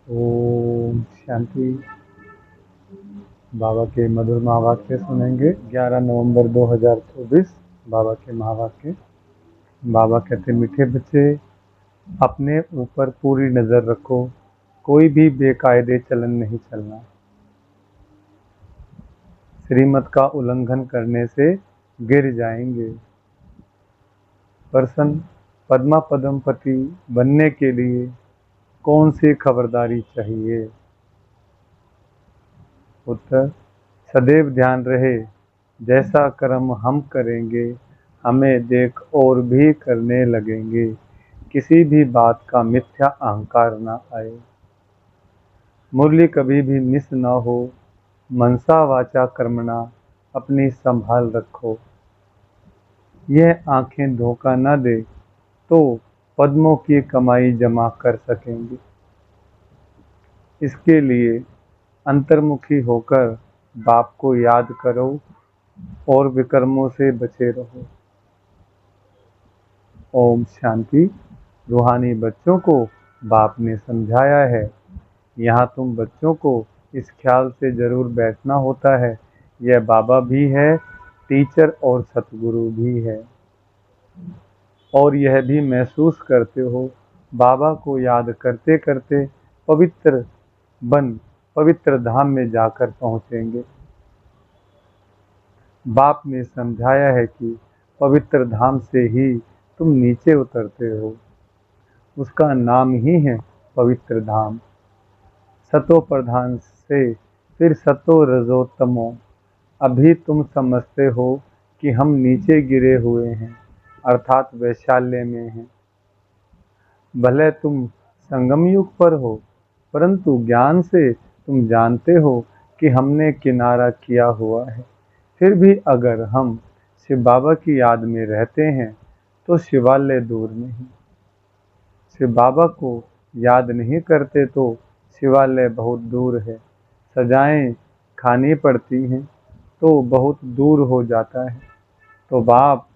ओम शांति। बाबा के मधुर महावाक्य सुनेंगे। 11 नवंबर 2024 बाबा के महावाक्य। बाबा कहते, मीठे बच्चे, अपने ऊपर पूरी नज़र रखो, कोई भी बेकायदे चलन नहीं चलना। श्रीमत का उल्लंघन करने से गिर जाएंगे। पर्सन पद्मा पदमपति बनने के लिए कौन सी खबरदारी चाहिए? उत्तर, सदैव ध्यान रहे, जैसा कर्म हम करेंगे हमें देख और भी करने लगेंगे। किसी भी बात का मिथ्या अहंकार न आए। मुरली कभी भी मिस न हो। मनसा वाचा कर्मणा, अपनी संभाल रखो। यह आंखें धोखा न दे तो पद्मों की कमाई जमा कर सकेंगे। इसके लिए अंतर्मुखी होकर बाप को याद करो और विकर्मों से बचे रहो। ओम शांति। रूहानी बच्चों को बाप ने समझाया है। यहाँ तुम बच्चों को इस ख्याल से जरूर बैठना होता है, यह बाबा भी है, टीचर और सतगुरु भी है। और यह भी महसूस करते हो, बाबा को याद करते करते पवित्र बन पवित्र धाम में जाकर पहुँचेंगे। बाप ने समझाया है कि पवित्र धाम से ही तुम नीचे उतरते हो। उसका नाम ही है पवित्र धाम। सतो प्रधान से फिर सतो रजोत्तमो। अभी तुम समझते हो कि हम नीचे गिरे हुए हैं, अर्थात वैशाल्य में हैं। भले तुम संगम युग पर हो, परंतु ज्ञान से तुम जानते हो कि हमने किनारा किया हुआ है। फिर भी अगर हम शिव बाबा की याद में रहते हैं तो शिवालय दूर नहीं। शिव बाबा को याद नहीं करते तो शिवालय बहुत दूर है। सजाएं खानी पड़ती हैं तो बहुत दूर हो जाता है। तो बाप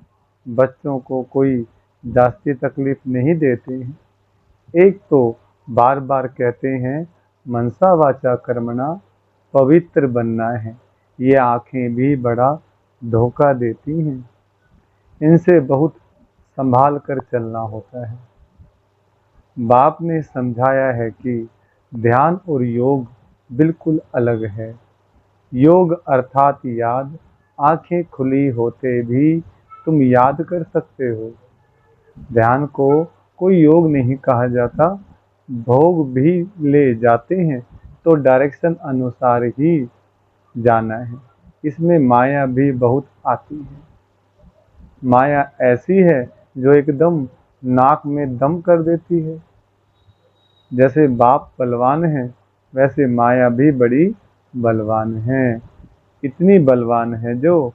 बच्चों को कोई जास्ती तकलीफ नहीं देते हैं। एक तो बार बार कहते हैं मनसा वाचा कर्मणा, पवित्र बनना है। ये आँखें भी बड़ा धोखा देती हैं। इनसे बहुत संभाल कर चलना होता है। बाप ने समझाया है कि ध्यान और योग बिल्कुल अलग है। योग अर्थात याद, आंखें खुली होते भी तुम याद कर सकते हो। ध्यान को कोई योग नहीं कहा जाता। भोग भी ले जाते हैं तो डायरेक्शन अनुसार ही जाना है। इसमें माया भी बहुत आती है। माया ऐसी है जो एकदम नाक में दम कर देती है। जैसे बाप बलवान है, वैसे माया भी बड़ी बलवान है। इतनी बलवान है जो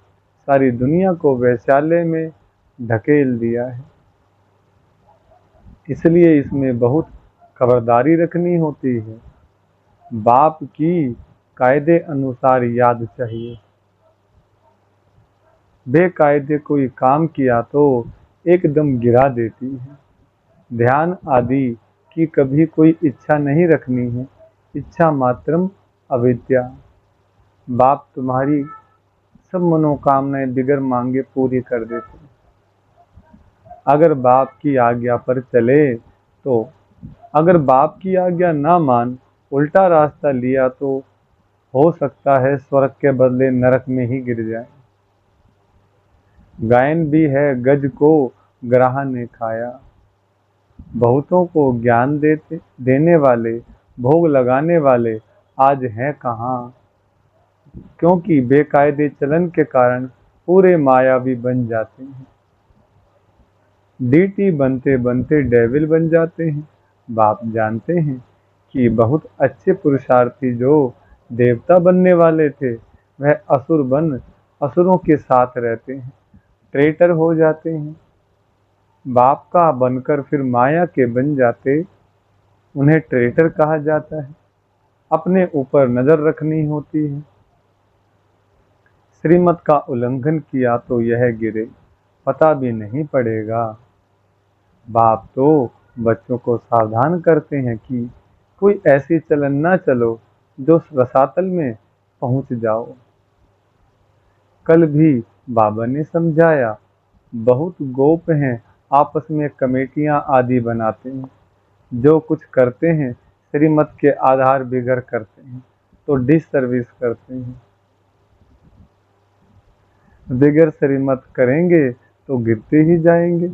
सारी दुनिया को वैशाल्य में ढकेल दिया है। इसलिए इसमें बहुत खबरदारी रखनी होती है। बाप की कायदे अनुसार याद चाहिए। बेकायदे कोई काम किया तो एकदम गिरा देती है। ध्यान आदि की कभी कोई इच्छा नहीं रखनी है। इच्छा मात्रम अविद्या। बाप तुम्हारी सब मनोकामनाएं बिगर मांगे पूरी कर देते हैं। अगर बाप की आज्ञा पर चले तो, अगर बाप की आज्ञा ना मान उल्टा रास्ता लिया तो हो सकता है स्वर्ग के बदले नरक में ही गिर जाए। गायन भी है गज को ग्राह ने खाया। बहुतों को ज्ञान देने वाले, भोग लगाने वाले आज हैं कहाँ? क्योंकि बेकायदे चलन के कारण पूरे मायावी बन जाते हैं। डीटी बनते बनते डेविल बन जाते हैं। बाप जानते हैं कि बहुत अच्छे पुरुषार्थी जो देवता बनने वाले थे, वह असुर बन असुरों के साथ रहते हैं, ट्रेटर हो जाते हैं। बाप का बनकर फिर माया के बन जाते, उन्हें ट्रेटर कहा जाता है। अपने ऊपर नजर रखनी होती है। श्रीमत का उल्लंघन किया तो यह गिरे, पता भी नहीं पड़ेगा। बाप तो बच्चों को सावधान करते हैं कि कोई ऐसी चलन ना चलो जो रसातल में पहुंच जाओ। कल भी बाबा ने समझाया, बहुत गोप हैं आपस में कमेटियां आदि बनाते हैं, जो कुछ करते हैं श्रीमत के आधार बिगड़ करते हैं तो डिस सर्विस करते हैं। बिगर श्रीमत करेंगे तो गिरते ही जाएंगे।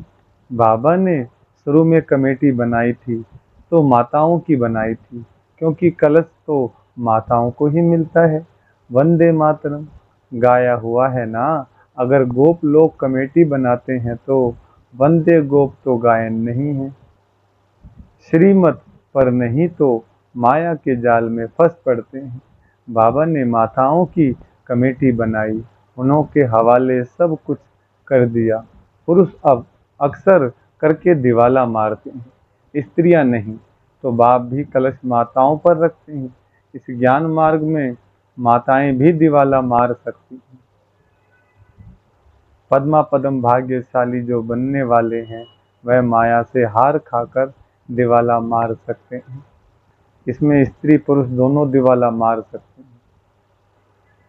बाबा ने शुरू में कमेटी बनाई थी तो माताओं की बनाई थी, क्योंकि कलश तो माताओं को ही मिलता है। वंदे मातरम गाया हुआ है ना। अगर गोप लोग कमेटी बनाते हैं तो वंदे गोप तो गायन नहीं है। श्रीमत पर नहीं तो माया के जाल में फंस पड़ते हैं। बाबा ने माताओं की कमेटी बनाई, उन्हों के हवाले सब कुछ कर दिया। पुरुष अब अक्सर करके दिवाला मारते हैं, स्त्रियां नहीं, तो बाप भी कलश माताओं पर रखते हैं। इस ज्ञान मार्ग में माताएं भी दिवाला मार सकती हैं। पद्मा पदम भाग्यशाली जो बनने वाले हैं वह माया से हार खाकर दिवाला मार सकते हैं। इसमें स्त्री पुरुष दोनों दिवाला मार सकते हैं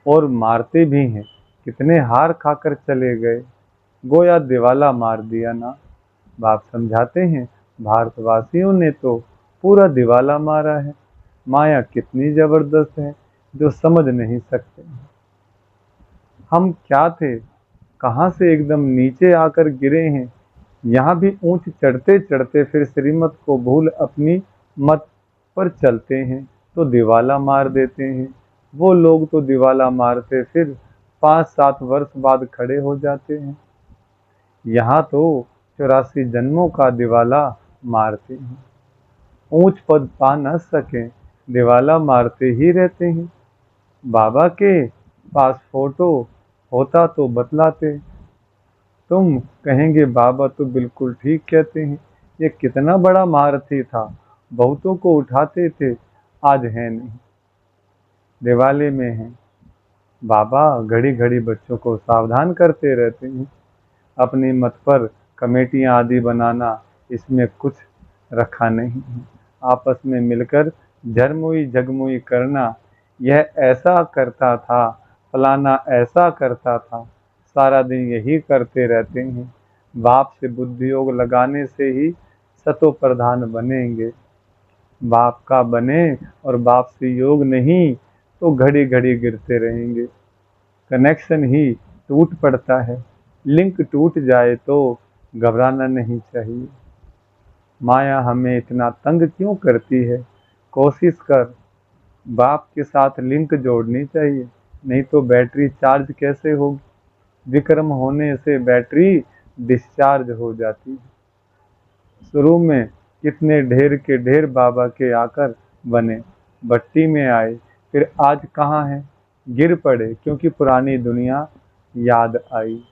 और मारते भी हैं। कितने हार खाकर चले गए, गोया दिवाला मार दिया ना। बाप समझाते हैं, भारतवासियों ने तो पूरा दिवाला मारा है। माया कितनी जबरदस्त है जो समझ नहीं सकते। हम क्या थे, कहाँ से एकदम नीचे आकर गिरे हैं। यहाँ भी ऊंच चढ़ते चढ़ते फिर श्रीमत को भूल अपनी मत पर चलते हैं तो दिवाला मार देते हैं। वो लोग तो दिवाला मारते फिर 5-7 वर्ष बाद खड़े हो जाते हैं। यहाँ तो 84 जन्मों का दिवाला मारते हैं। ऊंच पद पा न सके दिवाला मारते ही रहते हैं। बाबा के पास फोटो होता तो बतलाते, तुम कहेंगे बाबा तो बिल्कुल ठीक कहते हैं, ये कितना बड़ा महारथी था, बहुतों को उठाते थे, आज है नहीं, दिवाले में है। बाबा घड़ी घड़ी बच्चों को सावधान करते रहते हैं। अपनी मत पर कमेटियां आदि बनाना, इसमें कुछ रखा नहीं है। आपस में मिलकर झरमुई झगमुई करना, यह ऐसा करता था, फलाना ऐसा करता था, सारा दिन यही करते रहते हैं। बाप से बुद्धि योग लगाने से ही सतो प्रधान बनेंगे। बाप का बने और बाप से योग नहीं तो घड़ी घड़ी गिरते रहेंगे। कनेक्शन ही टूट पड़ता है, लिंक टूट जाए तो घबराना नहीं चाहिए। माया हमें इतना तंग क्यों करती है, कोशिश कर बाप के साथ लिंक जोड़नी चाहिए, नहीं तो बैटरी चार्ज कैसे होगी। विक्रम होने से बैटरी डिस्चार्ज हो जाती है। शुरू में कितने ढेर के ढेर बाबा के आकर बने, भट्टी में आए, फिर आज कहाँ हैं, गिर पड़े क्योंकि पुरानी दुनिया याद आई।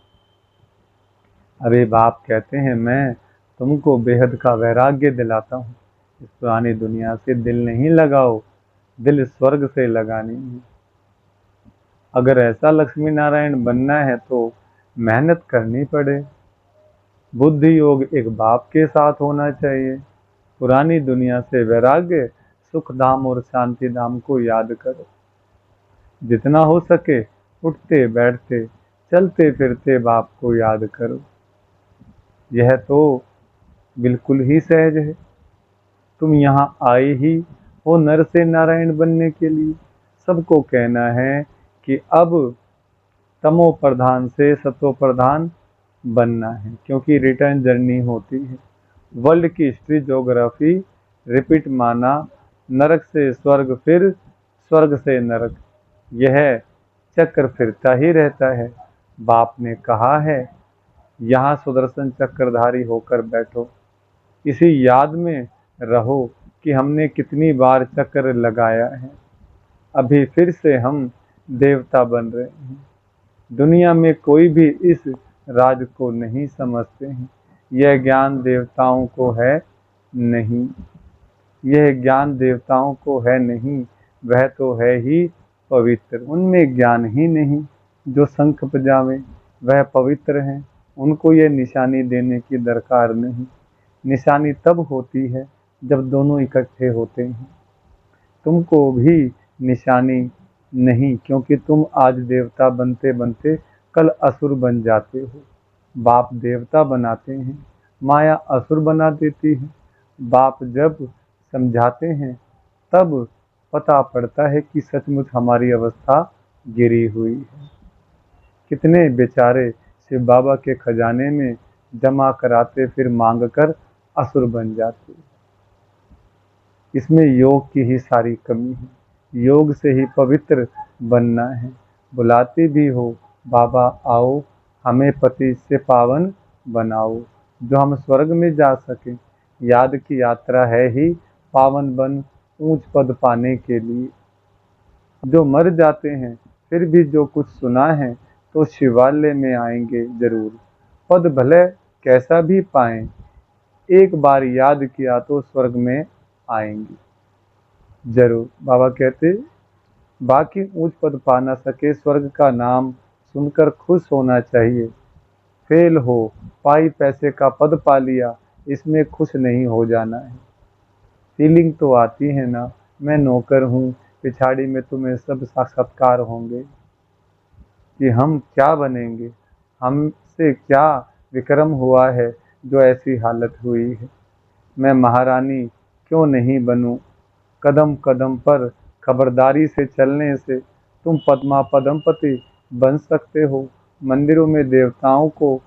अरे बाप कहते हैं, मैं तुमको बेहद का वैराग्य दिलाता हूँ। इस पुरानी दुनिया से दिल नहीं लगाओ, दिल स्वर्ग से लगानी है। अगर ऐसा लक्ष्मी नारायण बनना है तो मेहनत करनी पड़े। बुद्धि योग एक बाप के साथ होना चाहिए। पुरानी दुनिया से वैराग्य, सुख धाम और शांति धाम को याद करो। जितना हो सके उठते बैठते चलते फिरते बाप को याद करो। यह तो बिल्कुल ही सहज है। तुम यहाँ आए ही हो नर से नारायण बनने के लिए। सबको कहना है कि अब तमो प्रधान से सतो प्रधान बनना है, क्योंकि रिटर्न जर्नी होती है। वर्ल्ड की हिस्ट्री ज्योग्राफी रिपीट माना, नरक से स्वर्ग फिर स्वर्ग से नरक, यह चक्र फिरता ही रहता है। बाप ने कहा है, यहाँ सुदर्शन चक्रधारी होकर बैठो। इसी याद में रहो कि हमने कितनी बार चक्र लगाया है। अभी फिर से हम देवता बन रहे हैं। दुनिया में कोई भी इस राज को नहीं समझते हैं। यह ज्ञान देवताओं को है नहीं, यह ज्ञान देवताओं को है नहीं, वह तो है ही पवित्र। उनमें ज्ञान ही नहीं। जो शंख बजावे वह पवित्र हैं, उनको यह निशानी देने की दरकार नहीं। निशानी तब होती है जब दोनों इकट्ठे होते हैं। तुमको भी निशानी नहीं, क्योंकि तुम आज देवता बनते बनते कल असुर बन जाते हो। बाप देवता बनाते हैं, माया असुर बना देती है। बाप जब समझाते हैं तब पता पड़ता है कि सचमुच हमारी अवस्था गिरी हुई है। कितने बेचारे शिव बाबा के खजाने में जमा कराते, फिर मांग कर असुर बन जाते। इसमें योग की ही सारी कमी है। योग से ही पवित्र बनना है। बुलाते भी हो बाबा आओ, हमें पति से पावन बनाओ, जो हम स्वर्ग में जा सकें। याद की यात्रा है ही पावन बन ऊंच पद पाने के लिए। जो मर जाते हैं फिर भी जो कुछ सुना है तो शिवालय में आएंगे जरूर। पद भले कैसा भी पाएं, एक बार याद किया तो स्वर्ग में आएंगे जरूर। बाबा कहते बाकी ऊंच पद पा ना सके, स्वर्ग का नाम सुनकर खुश होना चाहिए। फेल हो पाई पैसे का पद पा लिया, इसमें खुश नहीं हो जाना है। फीलिंग तो आती है ना, मैं नौकर हूँ, पिछाड़ी में तुम्हें सब साक्षात्कार होंगे कि हम क्या बनेंगे, हमसे क्या विक्रम हुआ है जो ऐसी हालत हुई है। मैं महारानी क्यों नहीं बनूं, कदम कदम पर खबरदारी से चलने से तुम पद्मा पद्मपति बन सकते हो। मंदिरों में देवताओं को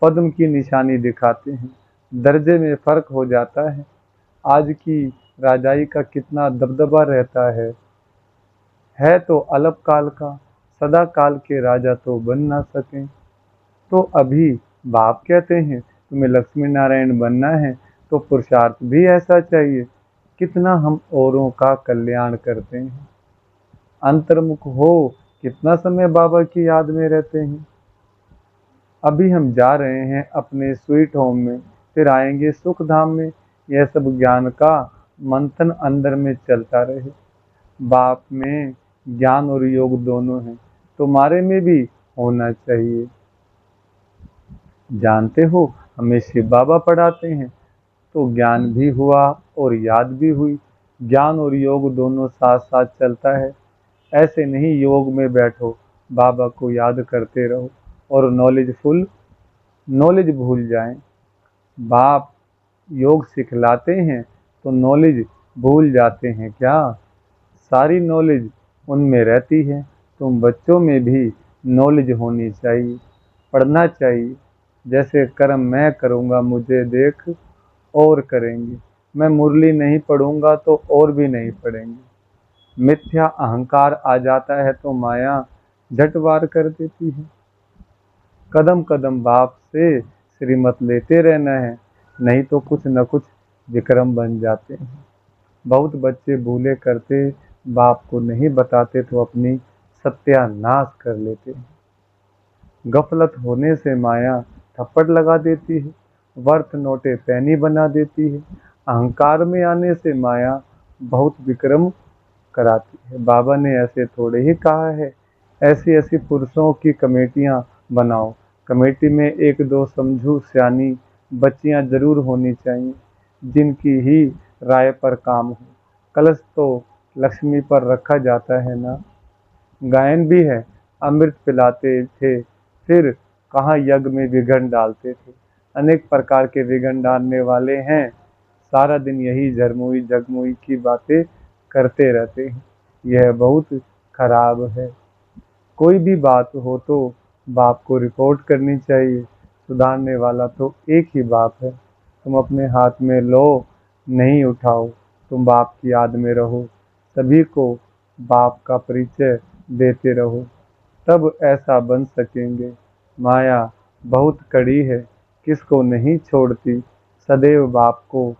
पद्म की निशानी दिखाते हैं, दर्जे में फर्क हो जाता है। आज की राजाई का कितना दबदबा रहता है तो अल्पकाल का, सदा काल के राजा तो बन ना सकें। तो अभी बाप कहते हैं तुम्हें लक्ष्मी नारायण बनना है तो पुरुषार्थ भी ऐसा चाहिए। कितना हम औरों का कल्याण करते हैं, अंतर्मुख हो कितना समय बाबा की याद में रहते हैं। अभी हम जा रहे हैं अपने स्वीट होम में, फिर आएंगे सुख धाम में। यह सब ज्ञान का मंथन अंदर में चलता रहे। बाप में ज्ञान और योग दोनों हैं, तुम्हारे में भी होना चाहिए। जानते हो हमें शिव बाबा पढ़ाते हैं तो ज्ञान भी हुआ और याद भी हुई। ज्ञान और योग दोनों साथ साथ चलता है। ऐसे नहीं योग में बैठो, बाबा को याद करते रहो और नॉलेज भूल जाएं। बाप योग सिखलाते हैं तो नॉलेज भूल जाते हैं क्या? सारी नॉलेज उनमें रहती है। तुम बच्चों में भी नॉलेज होनी चाहिए, पढ़ना चाहिए। जैसे कर्म मैं करूँगा मुझे देख और करेंगे, मैं मुरली नहीं पढ़ूंगा तो और भी नहीं पढ़ेंगे। मिथ्या अहंकार आ जाता है तो माया झट वार कर देती है। कदम कदम बाप से श्रीमत लेते रहना है, नहीं तो कुछ न कुछ विक्रम बन जाते हैं। बहुत बच्चे भूले करते, बाप को नहीं बताते तो अपनी सत्यानाश कर लेते हैं। गफलत होने से माया थप्पड़ लगा देती है, वर्थ नोटे पैनी बना देती है। अहंकार में आने से माया बहुत विक्रम कराती है। बाबा ने ऐसे थोड़े ही कहा है, ऐसी ऐसी पुरुषों की कमेटियां बनाओ। कमेटी में एक दो समझू सियानी बच्चियां जरूर होनी चाहिए, जिनकी ही राय पर काम हो। कलश तो लक्ष्मी पर रखा जाता है ना। गायन भी है, अमृत पिलाते थे फिर कहाँ यज्ञ में विघन डालते थे। अनेक प्रकार के विघन डालने वाले हैं, सारा दिन यही झरमुई जगमुई की बातें करते रहते हैं। यह बहुत खराब है। कोई भी बात हो तो बाप को रिपोर्ट करनी चाहिए। सुधारने वाला तो एक ही बाप है। तुम अपने हाथ में लो नहीं उठाओ, तुम बाप की याद में रहो, सभी को बाप का परिचय देते रहो, तब ऐसा बन सकेंगे। माया बहुत कड़ी है, किसको नहीं छोड़ती। सदैव बाप को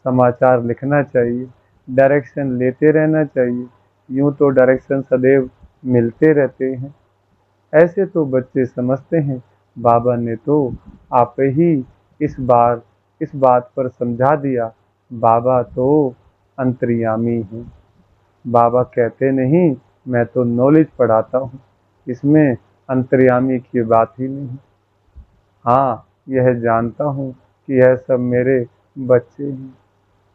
समाचार लिखना चाहिए, डायरेक्शन लेते रहना चाहिए। यूं तो डायरेक्शन सदैव मिलते रहते हैं। ऐसे तो बच्चे समझते हैं, बाबा ने तो आप ही इस बात पर समझा दिया। बाबा तो अंतर्यामी हैं। बाबा कहते नहीं मैं तो नॉलेज पढ़ाता हूँ, इसमें अंतर्यामी की बात ही नहीं। हाँ यह जानता हूँ कि यह सब मेरे बच्चे हैं,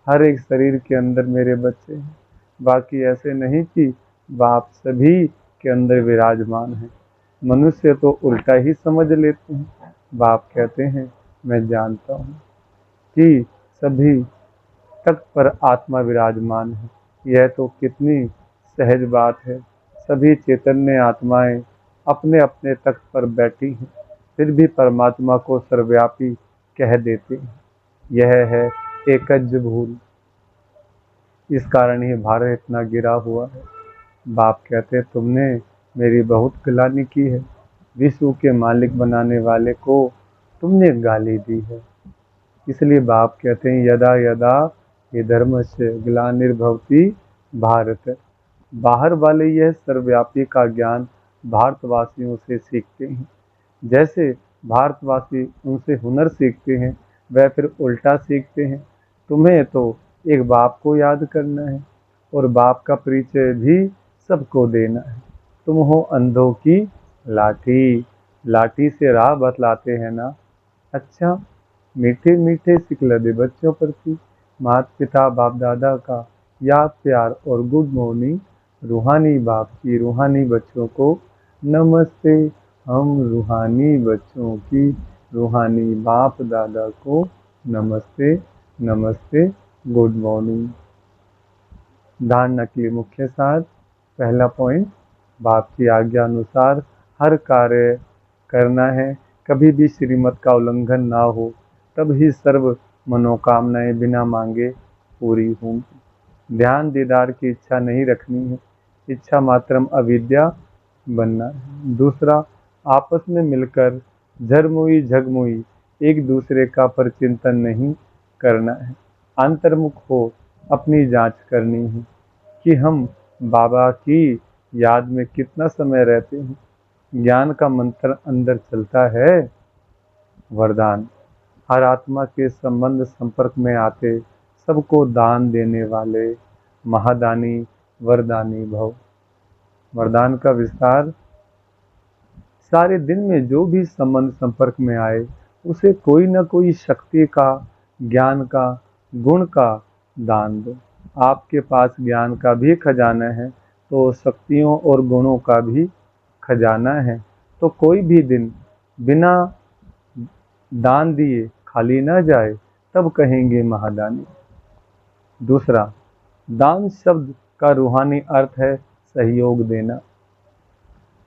हर एक शरीर के अंदर मेरे बच्चे हैं। बाकी ऐसे नहीं कि बाप सभी के अंदर विराजमान है। मनुष्य तो उल्टा ही समझ लेते हैं। बाप कहते हैं मैं जानता हूँ कि सभी तख्त पर आत्मा विराजमान है। यह तो कितनी सहज बात है। सभी चैतन्य आत्माएं अपने अपने तख्त पर बैठी हैं, फिर भी परमात्मा को सर्वव्यापी कह देते हैं। यह है एकज भूल। इस कारण ही भारत इतना गिरा हुआ है। बाप कहते तुमने मेरी बहुत गिलानी की है। विश्व के मालिक बनाने वाले को तुमने गाली दी है। इसलिए बाप कहते हैं यदा यदा ये धर्म से ग्लानिर्भवति भारत। बाहर वाले यह सर्वव्यापी का ज्ञान भारतवासियों से सीखते हैं। जैसे भारतवासी उनसे हुनर सीखते हैं, वह फिर उल्टा सीखते हैं। तुम्हें तो एक बाप को याद करना है और बाप का परिचय भी सबको देना है। तुम हो अंधों की लाठी, लाठी से राह बतलाते हैं ना। अच्छा, मीठे मीठे सिकलदे बच्चों प्रति माता पिता बाप दादा का याद प्यार और गुड मॉर्निंग। रूहानी बाप की रूहानी बच्चों को नमस्ते। हम रूहानी बच्चों की रूहानी बाप दादा को नमस्ते नमस्ते गुड मॉर्निंग। धारणा के लिए मुख्य सार। पहला पॉइंट, बाप की आज्ञा अनुसार हर कार्य करना है। कभी भी श्रीमत का उल्लंघन ना हो, तब ही सर्व मनोकामनाएं बिना मांगे पूरी होंगी। ध्यान दीदार की इच्छा नहीं रखनी है, इच्छा मात्रम अविद्या बनना है। दूसरा, आपस में मिलकर झरमुई झगमुई एक दूसरे का परचिंतन नहीं करना है। अंतर्मुख हो अपनी जांच करनी है कि हम बाबा की याद में कितना समय रहते हैं। ज्ञान का मंत्र अंदर चलता है। वरदान, हर आत्मा के संबंध संपर्क में आते सबको दान देने वाले महादानी वरदानी भव। वरदान का विस्तार, सारे दिन में जो भी संबंध संपर्क में आए उसे कोई न कोई शक्ति का, ज्ञान का, गुण का दान दो। आपके पास ज्ञान का भी खजाना है तो शक्तियों और गुणों का भी खजाना है। तो कोई भी दिन बिना दान दिए खाली ना जाए, तब कहेंगे महादानी। दूसरा, दान शब्द का रूहानी अर्थ है सहयोग देना।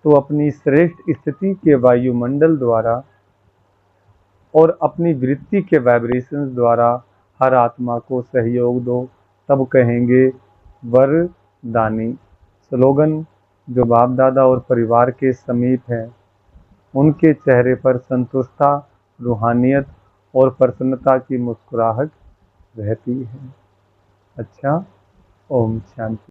तो अपनी श्रेष्ठ स्थिति के वायुमंडल द्वारा और अपनी वृत्ति के वाइब्रेशंस द्वारा हर आत्मा को सहयोग दो, तब कहेंगे वरदानी। स्लोगन, जो बाप दादा और परिवार के समीप है उनके चेहरे पर संतुष्टता, रूहानियत और प्रसन्नता की मुस्कुराहट रहती है। अच्छा, ओम शांति।